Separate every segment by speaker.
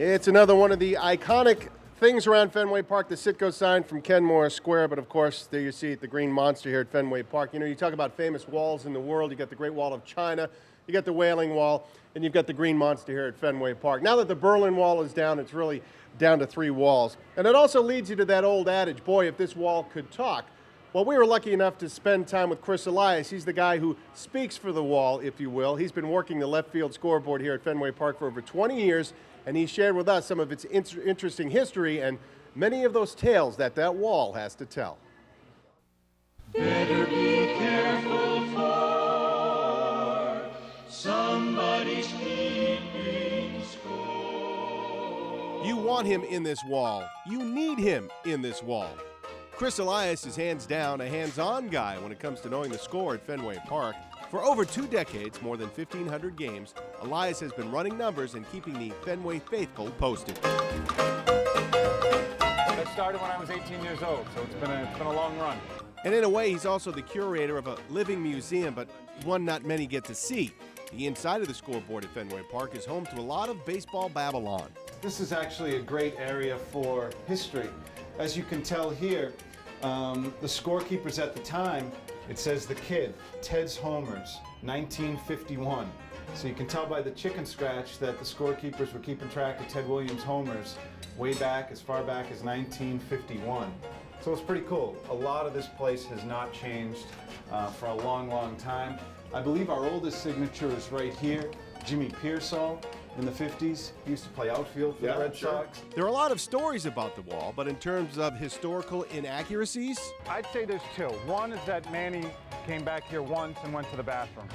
Speaker 1: It's another one of the iconic things around Fenway Park, the Citgo sign from Kenmore Square, but of course, there you see it, the Green Monster here at Fenway Park. You know, you talk about famous walls in the world, you got the Great Wall of China, you got the Wailing Wall, and you've got the Green Monster here at Fenway Park. Now that the Berlin Wall is down, it's really down to 3 walls. And it also leads you to that old adage, boy, if this wall could talk. Well, we were lucky enough to spend time with Chris Elias. He's the guy who speaks for the wall, if you will. He's been working the left field scoreboard here at Fenway Park for over 20 years, and he shared with us some of its interesting history and many of those tales that wall has to tell.
Speaker 2: Better be careful for somebody's keeping score.
Speaker 1: You want him in this wall. You need him in this wall. Chris Elias is hands down a hands-on guy when it comes to knowing the score at Fenway Park. For over 2 decades, more than 1,500 games, Elias has been running numbers and keeping the Fenway faithful posted.
Speaker 3: I started when I was 18 years old, so it's been a long run.
Speaker 1: And in a way, he's also the curator of a living museum, but one not many get to see. The inside of the scoreboard at Fenway Park is home to a lot of baseball Babylon.
Speaker 4: This is actually a great area for history. As you can tell here, the scorekeepers at the time, it says the kid, Ted's homers, 1951. So you can tell by the chicken scratch that the scorekeepers were keeping track of Ted Williams' homers way back, as far back as 1951. So it's pretty cool. A lot of this place has not changed for a long, long time. I believe our oldest signature is right here, Jimmy Pearsall. In the 50s, he used to play outfield for the Red Sox.
Speaker 1: There are a lot of stories about the wall, but in terms of historical inaccuracies,
Speaker 3: I'd say there's 2. One is that Manny came back here once and went to the bathroom.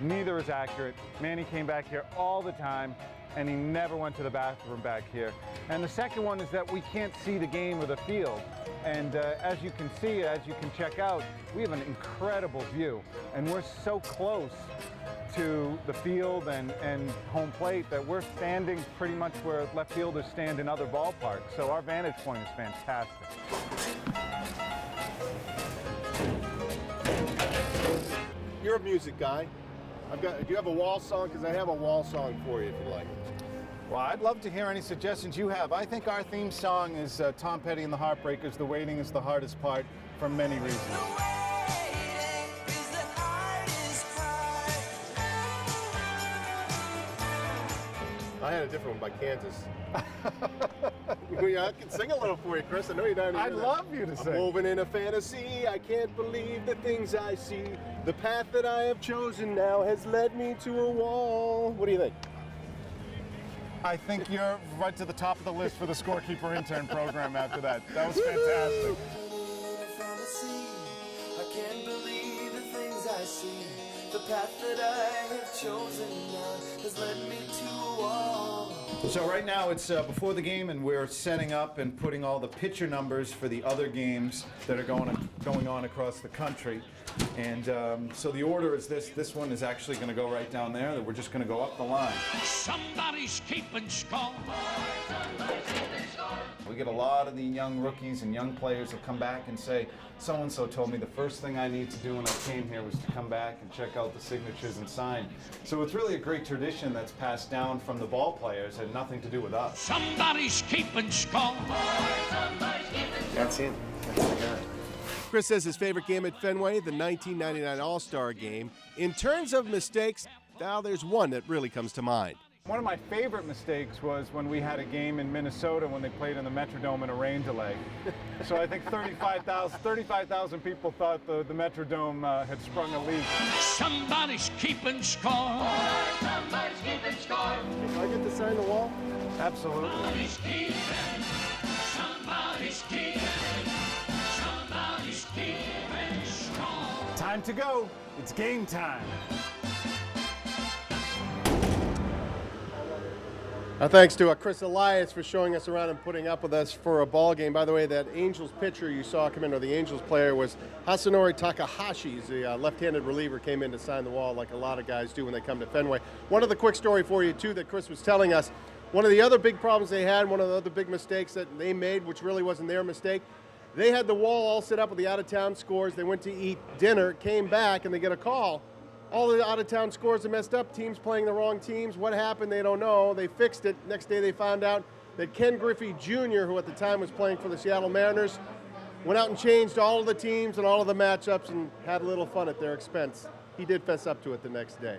Speaker 3: Neither is accurate. Manny came back here all the time, and he never went to the bathroom back here. And the second one is that we can't see the game or the field. And as you can see, as you can check out, we have an incredible view. And we're so close to the field and home plate that we're standing pretty much where left fielders stand in other ballparks. So our vantage point is fantastic.
Speaker 1: you're a music guy. Do you have a wall song? Because I have a wall song for you if you like.
Speaker 3: Well, I'd love to hear any suggestions you have. I think our theme song is Tom Petty and the Heartbreakers, The Waiting is the Hardest Part, for many reasons.
Speaker 1: I had a different one by Kansas. I can sing a little for you, Chris. I know you're not.
Speaker 3: I'd love you to sing.
Speaker 1: I'm moving in a fantasy. I can't believe the things I see. The path that I have chosen now has led me to a wall. What do you think?
Speaker 3: I think you're right to the top of the list for the Scorekeeper intern program after that. That was fantastic.
Speaker 2: I can't believe the things I see. The path that I have chosen now has led me to a wall.
Speaker 4: So right now it's before the game, and we're setting up and putting all the pitcher numbers for the other games that are going on across the country. And so the order is this. This one is actually going to go right down there. We're just going to go up the line.
Speaker 5: Somebody's keeping score.
Speaker 4: We get a lot of the young rookies and young players that come back and say, so-and-so told me the first thing I need to do when I came here was to come back and check out the signatures and sign. So it's really a great tradition that's passed down from the ball players and nothing to do with us.
Speaker 5: Somebody's keeping score.
Speaker 1: That's him. That's the guy. Chris says his favorite game at Fenway, the 1999 All-Star Game. In terms of mistakes, now there's one that really comes to mind.
Speaker 3: One of my favorite mistakes was when we had a game in Minnesota when they played in the Metrodome in a rain delay. So I think 35,000 people thought the Metrodome had sprung a leak.
Speaker 5: Somebody's keeping score. Somebody's keeping score.
Speaker 1: Do I get to sign the wall?
Speaker 3: Absolutely.
Speaker 5: Somebody's keeping. Somebody's keeping. Somebody's keeping score.
Speaker 3: Time to go. It's game time.
Speaker 1: Thanks to Chris Elias for showing us around and putting up with us for a ball game. By the way, that Angels pitcher you saw come in, or the Angels player, was Hasanori Takahashi. He's a left-handed reliever, came in to sign the wall like a lot of guys do when they come to Fenway. One other quick story for you, too, that Chris was telling us. One of the other big problems they had, one of the other big mistakes that they made, which really wasn't their mistake, they had the wall all set up with the out-of-town scores. They went to eat dinner, came back, and they get a call. All the out-of-town scores are messed up, teams playing the wrong teams. What happened, they don't know. They fixed it. Next day they found out that Ken Griffey Jr., who at the time was playing for the Seattle Mariners, went out and changed all of the teams and all of the matchups and had a little fun at their expense. He did fess up to it the next day.